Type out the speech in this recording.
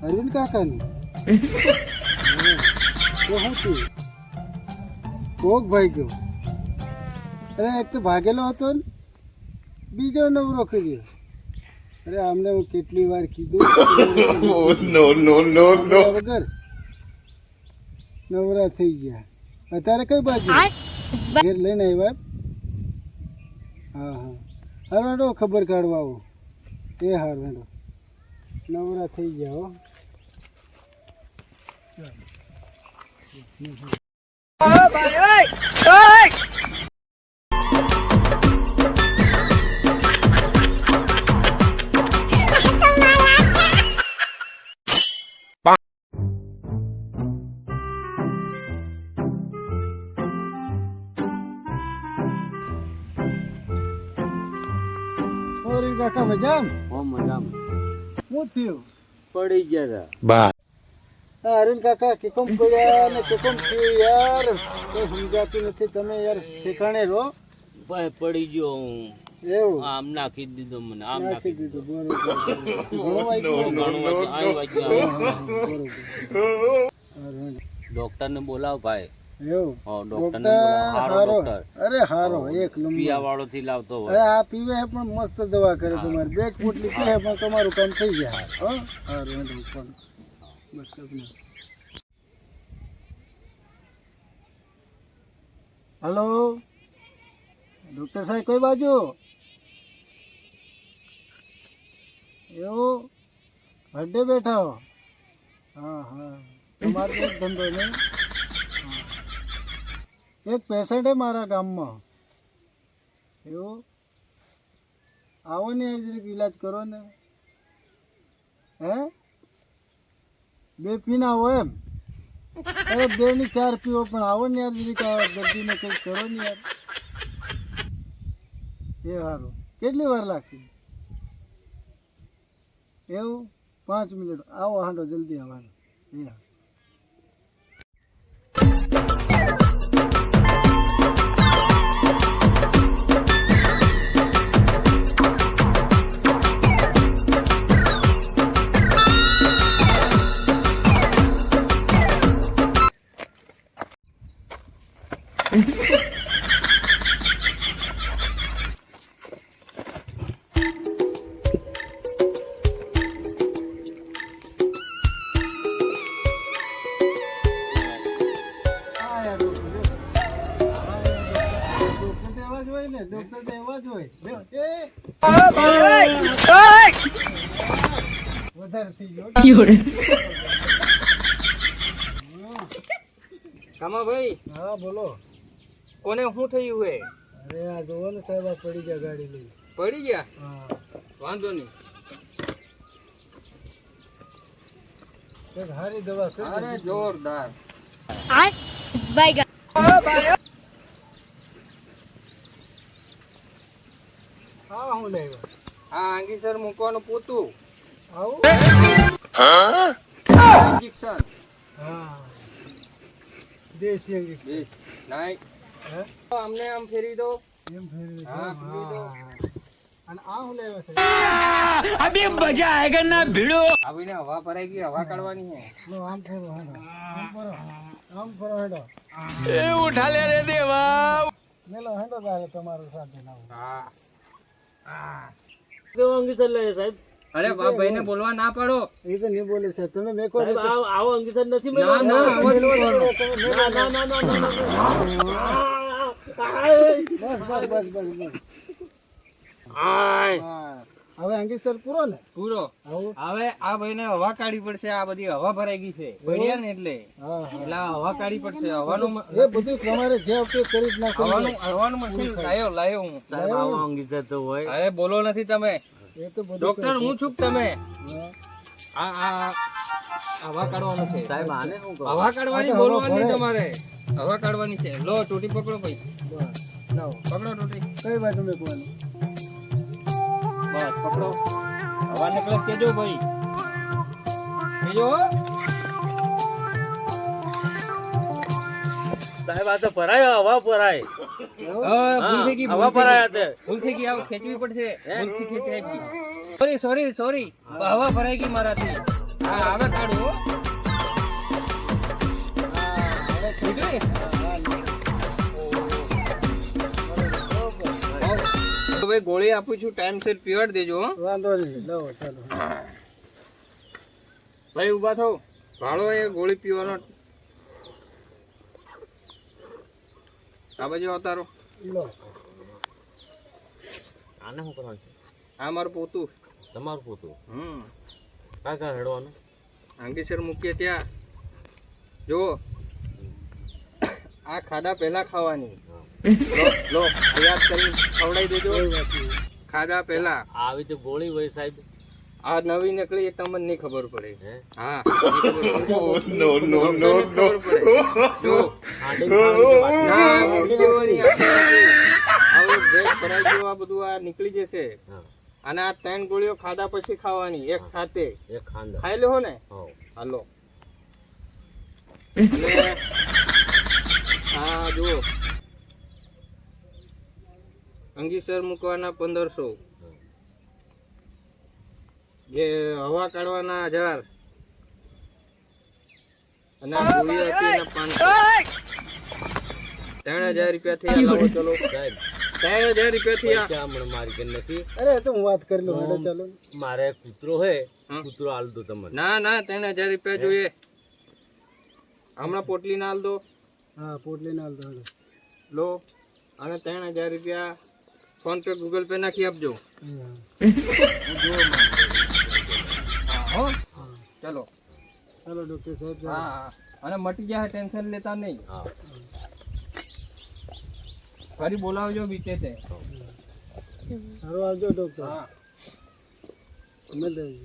અરવિંદ કાકાની કોક ભાઈ ગયો. અરે એક તો ભાગેલો હતો ને બીજો નવરો કર્યો. અરે આમને હું કેટલી વાર કીધું વગર નવરા થઈ ગયા. અત્યારે કઈ બાજુ ઘેર લઈને આવ્યા? હા હા હાર વેડો ખબર કાઢવા આવો. એ હાર વેડો નવરા થઈ ગયા હો. કાકા મજામ? શું થયું? પડી ગયા હતા. અરુણ કાકા કેમ પડ્યા ને કેમ થયું યાર? કોઈ સમજાતું નથી. તમે યાર ઠેકાણે રહો. ભાઈ પડી ગયો હું. એવું આમ નાખી દીધો મને. આમ નાખી દીધું. ડોક્ટર ને બોલાવ ભાઈ. એવું ડોક્ટર ને બોલાવ. હારો ડોક્ટર. અરે હારો એક નંબર. પિયા વાળો થી લાવતો હોય. અરે આ પીવે પણ મસ્ત દવા કરે. તમારી બે પોટલી પીવે પણ તમારું કામ થઈ જાય. હા હારું પણ બસ કઈ. હલો ડોક્ટર સાહેબ કઈ બાજુ? એવું હડે બેઠા હો? હા હા તમારે એક ધંધો નહીં. એક પેશન્ટ હે મારા ગામમાં. એવું આવો ને જરીક ઈલાજ કરો ને. હે બે પીના આવો એમ? અરે 2 ની 4 પીવો પણ આવો ને યાર જરીક દર્દીને કંઈક કરો ને યાર. એ સારું. કેટલી વાર લાગશે? એવું 5 મિનિટ. આવો હાંડો જલ્દી આવવાનો. એ હા ભાઈ. હા બોલો. કોને શું થયું હે? અરે આ જોવો ને સાહેબ આ પડી ગયા ગાડી લઈ. પડી ગયા? હા વાંધો નહીં. એક હારી દવા કરી. અરે જોરદાર. હા હું લેવા. આ આંગીસર મૂકવાનું પોતું. આવું ઇન્જેક્શન. હા દેશી અંગી. નહીં હે અમને આમ ફેરવી દો. એમ ફેરવી. હા ફેરવી દો. અને આ હું લેવા છે? अभी मजा आएगा ना भिड़ो. આ ભાઈને હવા ભરાઈ ગઈ. હવા કાઢવાની છે. લો આમ ફેરો હેડો. આમ ફેરો હેડો. ए उठा ले रे देवा. મેલો હેડો જાય તમારું સાથે ના. હા કેવો અંગીસર લે સાહેબ? અરે બાપ ભાઈને બોલવા ના પાડો. એ તો નહીં બોલે છે. તમે મેકો સાહેબ આવો અંગીસર નથી ના મળ્યો. ના તમે મેલો ના ના ના ના બસ. હવે અંગીસર પૂરો ને? પૂરો. આવું હવે આ ભાઈને હવા કાઢવી પડશે. આ બધી હવા ભરાઈ ગઈ છે. ભર્યા ને એટલે હા હા એટલે આ હવા કાઢવી પડશે. હવાનું એ બધું તમારે જે ઉપયોગ કરી જ નાખો. હવાનું મશીન લાયો હું. સાહેબ આવો અંગીસર તો હોય. અરે બોલો નથી તમે. એ તો બધું ડોક્ટર હું છું કે તમે. હા. આ હવા કાઢવાનું છે. સાહેબ આને શું કહો? હવા કાઢવાની બોલવાની તમારે. હવા કાઢવાની છે. લો ટોટી પકડો ભાઈ. બસ લાવો. પકડો ટોટી. કઈ બાજુ મેકવાનું? બસ પકડો. હવા નીકળે કેજો ભાઈ. કેજો હો. સાહેબ આ તો ભરાય હવા ભરાય હા, ભૂલ થઈ ગઈ, હવા ભરાય તે ભૂલ થઈ ગઈ. આ ખેંચવી પડશે. ભૂલથી ખેંચાઈ ગઈ. સોરી. હવા ભરાઈ ગઈ મારાથી. હા, હવે કાઢો હો. કીધું ને? તો ભાઈ ગોળી આપું છું, ટાઈમસર પીવડ દેજો હો. વાંધો નહીં, લાવો ચાલો. ભાઈ ઊભા થાઓ. ભાળો એ ગોળી પીવાનો. આ બાજુ અવતારો. લો. આને શું કરવાનું છે? આ મારું પોતું. તમારું પોતું હમ કાકા હેડવાનું આંગીસર મૂકીએ ત્યાં જો આ ખાધા પહેલા ખાવાની. લો યાદ કરી ખવડાવી દેજો. ખાધા પહેલા. આવી તો ગોળી હોય સાહેબ. આ નવી નીકળી એ તમને નહીં ખબર પડે. હે? હા નો નો નો નો જો આંડી ખાવાની તો વાત ના નહીં. વિડીયો નહીં આપણે. આવું ભેટ ભરાઈ ગયું આ બધું આ નીકળી જશે. હા, અને આ 3 ગોળીઓ ખાધા પછી ખાવાની એક સાથે. એક ખાંડા ખાઈ લો ને. હોવ. હાલો. અને આ જુઓ અંગીસર મૂકવાના 1500, જે હવા કાઢવાના 1000 અને આ ગોળી હતી એના 500. 3000 રૂપિયા થઈ લાવો ચલો. સાહેબ 3000 રૂપિયા થઈ આ. પૈસા હમણાં મારી ઘર નથી. અરે એ તો હું વાત કરી લઉં. હેડો ચાલો. મારે કૂતરો હે, હા. કૂતરો આલ દો તમને. ના 3000 રૂપિયા જોઈએ. હમણાં પોટલી ના હાલ દો. હા, પોટલી ના હાલતો. હેડો. લો અને 3000 રૂપિયા ફોન પે ગૂગલ પે નાખી આપજો. હા. હો ચલો. ચાલો ડોક્ટર સાહેબ. ચાલો. હા અને મટી જાય, ટેન્શન લેતા નહીં. હા, ફરી બોલાવજો બીચે તે. સારું આવજો ડોક્ટર. હા તમે દેજો.